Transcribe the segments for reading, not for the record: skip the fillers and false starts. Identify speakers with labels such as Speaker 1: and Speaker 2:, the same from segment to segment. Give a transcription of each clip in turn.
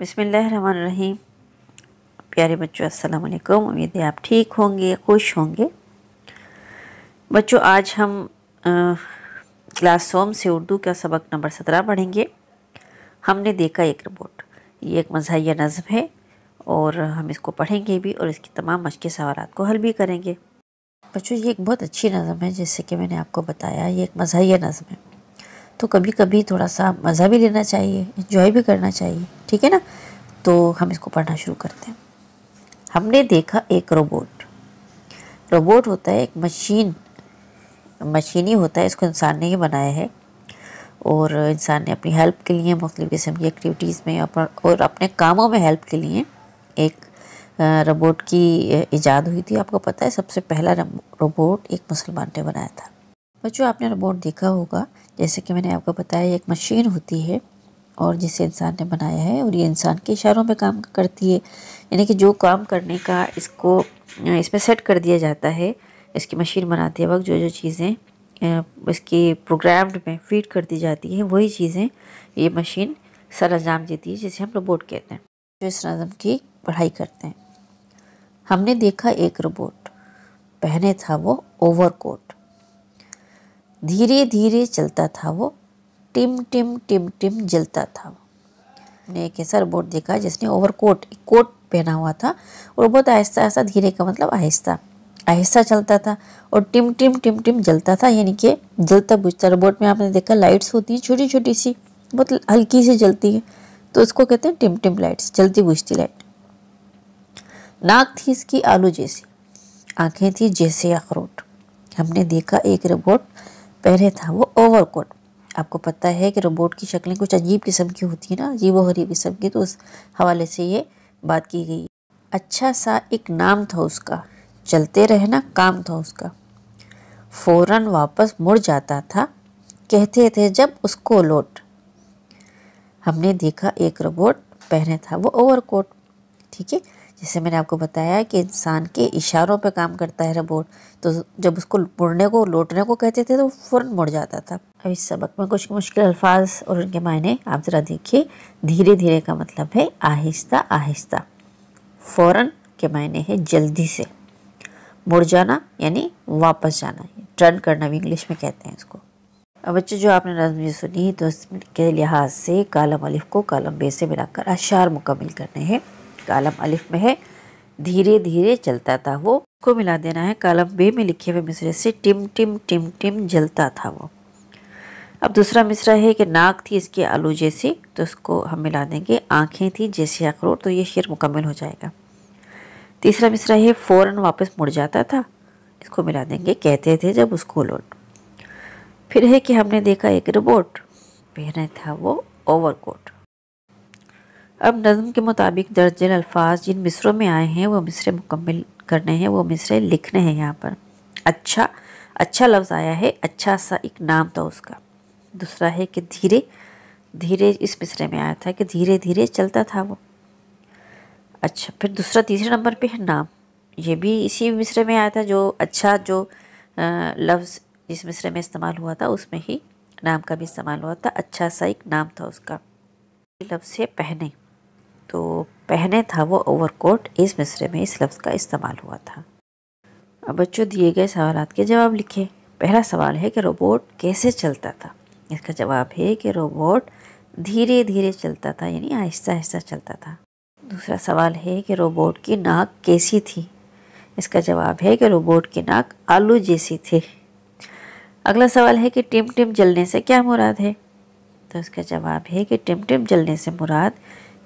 Speaker 1: बिस्मिल्लाहिर्रहमानिर्रहीम। प्यारे बच्चों, अस्सलाम वालेकुम। उम्मीद है आप ठीक होंगे, खुश होंगे। बच्चों, आज हम क्लास सोम से उर्दू का सबक नंबर 17 पढ़ेंगे। हमने देखा एक रिपोर्ट। ये एक मज़ाहिया नज़्म है और हम इसको पढ़ेंगे भी और इसकी तमाम मश्क़ी सवालात को हल भी करेंगे। बच्चों, ये एक बहुत अच्छी नज़्म है। जैसे कि मैंने आपको बताया, ये एक मज़ाहिया नज़्म है, तो कभी कभी थोड़ा सा मज़ा भी लेना चाहिए, इंजॉय भी करना चाहिए, ठीक है ना। तो हम इसको पढ़ना शुरू करते हैं। हमने देखा एक रोबोट। रोबोट होता है एक मशीनी होता है। इसको इंसान ने ही बनाया है और इंसान ने अपनी हेल्प के लिए मुख्तलिफ़ किस्म की एक्टिविटीज़ में और अपने कामों में हेल्प के लिए एक रोबोट की इजाद हुई थी। आपको पता है, सबसे पहला रोबोट एक मुसलमान ने बनाया था। बच्चों, आपने रोबोट देखा होगा। जैसे कि मैंने आपको बताया, एक मशीन होती है और जिसे इंसान ने बनाया है और ये इंसान के इशारों पे काम करती है। यानी कि जो काम करने का इसमें सेट कर दिया जाता है, इसकी मशीन बनाते वक्त जो जो चीज़ें इसकी प्रोग्राम्ड में फीड कर दी जाती हैं, वही चीज़ें ये मशीन सर अंजाम देती है, जिसे हम रोबोट कहते हैं। जो इस नज़्म की पढ़ाई करते हैं। हमने देखा एक रोबोट, पहने था वो ओवरकोट, धीरे धीरे चलता था वो, टिम टिम टिम टिम जलता था वो। हमने एक ऐसा रोबोट देखा जिसने कोट पहना हुआ था और बहुत आहिस्ता आहिस्ता, धीरे का मतलब आहिस्ता आहिस्ता चलता था और टिम टिम टिम टिम जलता था, यानी कि जलता बुझता। रोबोट में आपने देखा लाइट्स होती हैं, छोटी छोटी सी, बहुत हल्की सी जलती है, तो इसको कहते हैं टिम टिम लाइट्स, जलती बुझती लाइट। नाक थी इसकी आलू जैसी, आंखें थी जैसे अखरोट। हमने देखा एक रोबोट, पहने था वो ओवरकोट। आपको पता है कि रोबोट की शक्लें कुछ अजीब किस्म की होती है ना, अजीब व गरीब किस्म की, तो उस हवाले से ये बात की गई। अच्छा सा एक नाम था उसका, चलते रहना काम था उसका, फौरन वापस मुड़ जाता था, कहते थे जब उसको लौट। हमने देखा एक रोबोट, पहने था वो ओवरकोट। ठीक है, जैसे मैंने आपको बताया कि इंसान के इशारों पे काम करता है रोबोट, तो जब उसको मुड़ने को लौटने को कहते थे तो वो फ़ौरन मुड़ जाता था। अब इस सबक में कुछ मुश्किल अल्फाज और उनके मायने आप ज़रा देखिए। धीरे धीरे का मतलब है आहिस्ता आहिस्ता, फ़ौरन के मायने है जल्दी से, मुड़ जाना यानी वापस जाना, टर्न करना भी इंग्लिश में कहते हैं इसको। अब बच्चों, जो आपने नज़्म सुनी, तो इसके लिहाज से कालम अलिफ को कालम बे से मिलाकर अशार मुकम्मिल करने हैं। कालम अलिफ में है धीरे धीरे चलता था वो, को मिला देना है कालम बे में लिखे हुए मिसरे से टिम टिम टिम टिम जलता था वो। अब दूसरा मिसरा है कि नाक थी इसकी आलू जैसी, तो उसको हम मिला देंगे आंखें थी जैसे अखरोट, तो ये शेर मुकम्मल हो जाएगा। तीसरा मिसरा है फ़ौरन वापस मुड़ जाता था, इसको मिला देंगे कहते थे जब उसको लौट। फिर है कि हमने देखा एक रोबोट, पहने था वो ओवरकोट। अब नज़्म के मुताबिक दर्जल अल्फाज जिन मिसरों में आए हैं वो मिसरे मुकम्मल करने हैं, वो मिसरे लिखने हैं। यहाँ पर अच्छा अच्छा लफ्ज़ आया है, अच्छा सा एक नाम था उसका। दूसरा है कि धीरे धीरे, इस मिसरे में आया था कि धीरे धीरे चलता था वो। अच्छा, फिर दूसरा तीसरे नंबर पे है नाम, ये भी इसी मिसरे में आया था। जो अच्छा जो लफ्ज़ जिस मिसरे में इस्तेमाल हुआ था उसमें ही नाम का भी इस्तेमाल हुआ था। अच्छा सा एक नाम था उसका। लफ्ज़ है पहने, तो पहने था वो ओवरकोट, इस मिसरे में इस लफ्ज़ का इस्तेमाल हुआ था। अब बच्चों, दिए गए सवालात के जवाब लिखें। पहला सवाल है कि रोबोट कैसे चलता था। इसका जवाब है कि रोबोट धीरे धीरे चलता था, यानी आहिस्ता आहिस्ता चलता था। दूसरा सवाल है कि रोबोट की नाक कैसी थी। इसका जवाब है कि रोबोट की नाक आलू जैसी थी। अगला सवाल है कि टिम टिम जलने से क्या मुराद है। तो इसका जवाब है कि टिम टिम जलने से मुराद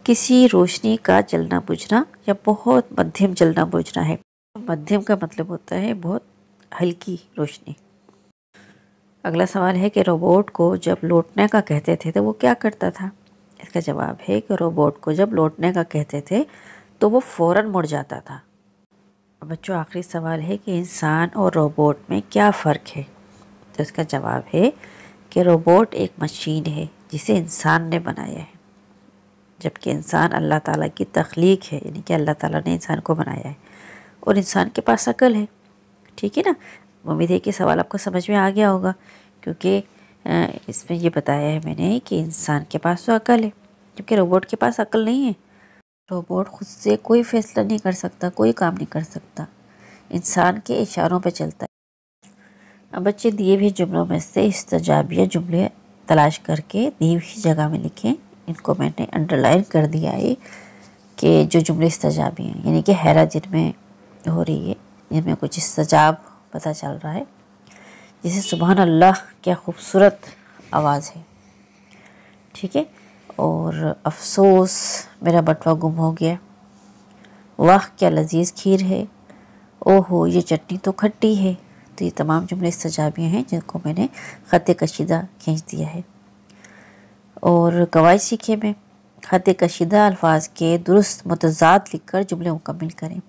Speaker 1: किसी रोशनी का जलना बुझना या बहुत मध्यम जलना बुझना है। मध्यम का मतलब होता है बहुत हल्की रोशनी। अगला सवाल है कि रोबोट को जब लौटने का कहते थे तो वो क्या करता था। इसका जवाब है कि रोबोट को जब लौटने का कहते थे तो वो फ़ौरन मुड़ जाता था। बच्चों, आखिरी सवाल है कि इंसान और रोबोट में क्या फ़र्क है। तो इसका जवाब है कि रोबोट एक मशीन है जिसे इंसान ने बनाया है, जबकि इंसान अल्लाह ताला की तख्लीक है, यानी कि अल्लाह ताला ने इंसान को बनाया है और इंसान के पास अकल है। ठीक है ना। उम्मीद है कि सवाल आपको समझ में आ गया होगा, क्योंकि इसमें ये बताया है मैंने कि इंसान के पास तो अकल है क्योंकि रोबोट के पास अक्ल नहीं है। रोबोट खुद से कोई फैसला नहीं कर सकता, कोई काम नहीं कर सकता, इंसान के इशारों पे चलता है। अब बच्चे दिए हुए जुमलों में से इस्तेजाबिया जुमले तलाश करके दी हुई जगह में लिखें। इनको मैंने अंडरलाइन कर दिया है कि जो जुमले इस्तेजाबी हैं, यानी कि हैरत जिनमें हो रही है, जिनमें कुछ इस्तेजाब पता चल रहा है। जैसे सुबहान अल्लाह, क्या खूबसूरत आवाज़ है, ठीक है। और अफसोस, मेरा बटवा गुम हो गया। वाह, क्या लजीज खीर है। ओहो, ये चटनी तो खट्टी है। तो ये तमाम जुमले इस्तेजाबियाँ हैं जिनको मैंने ख़त कशीदा खींच दिया है। और कवायद सीखे में ख़त कशीदा अल्फाज के दुरुस्त मुतज़ाद लिखकर जुमले मुकम्मिल करें।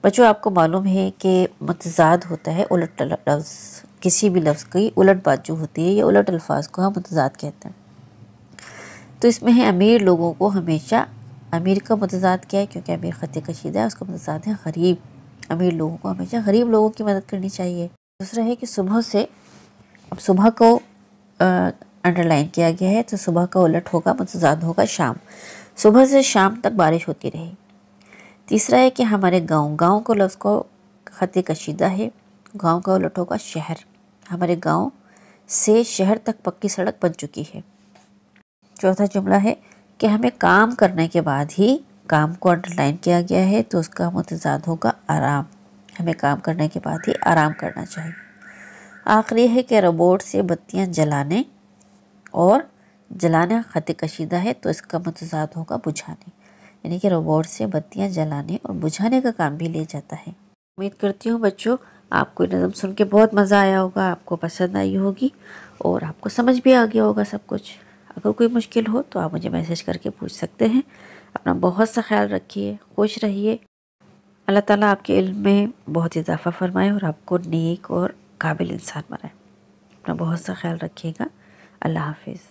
Speaker 1: बच्चों, आपको मालूम है कि मुतज़ाद होता है उलट लफ्ज़, किसी भी लफ्ज़ की उलट बात जो होती है, या उलट अल्फाज को हम मुतज़ाद कहते हैं। तो इसमें है अमीर लोगों को हमेशा, अमीर का मुतज़ाद क्या है, क्योंकि अमीर ख़त कशीदा है, उसका मुतज़ाद है गरीब। अमीर लोगों को हमेशा गरीब लोगों की मदद करनी चाहिए। दूसरा है कि सुबह से, अब सुबह को अंडरलाइन किया गया है, तो सुबह का उलट होगा, मुतज़ाद होगा शाम। सुबह से शाम तक बारिश होती रही। तीसरा है कि हमारे गांव, गांव को लफ्ज़ को ख़त कशीदा है, गांव का उलट होगा शहर। हमारे गांव से शहर तक पक्की सड़क बन चुकी है। चौथा जुमला है कि हमें काम करने के बाद ही, काम को अंडरलाइन किया गया है, तो उसका मुतज़ाद होगा आराम। हमें काम करने के बाद ही आराम करना चाहिए। आखिरी है कि रोबोट से बत्तियां जलाने, और जलाना ख़त कशीदा है, तो इसका मुतज़ाद होगा बुझाने। यानी कि रोबोट से बत्तियां जलाने और बुझाने का काम भी लिया जाता है। उम्मीद करती हूँ बच्चों, आपको नज़म सुन के बहुत मज़ा आया होगा, आपको पसंद आई होगी, और आपको समझ भी आ गया होगा सब कुछ। अगर कोई मुश्किल हो तो आप मुझे मैसेज करके पूछ सकते हैं। अपना बहुत सा ख्याल रखिए, खुश रहिए। अल्लाह ताला आपके इल्म में बहुत इजाफ़ा फरमाए और आपको नेक और काबिल इंसान बनाए। अपना बहुत सा ख्याल रखिएगा। अल्लाह हाफिज़।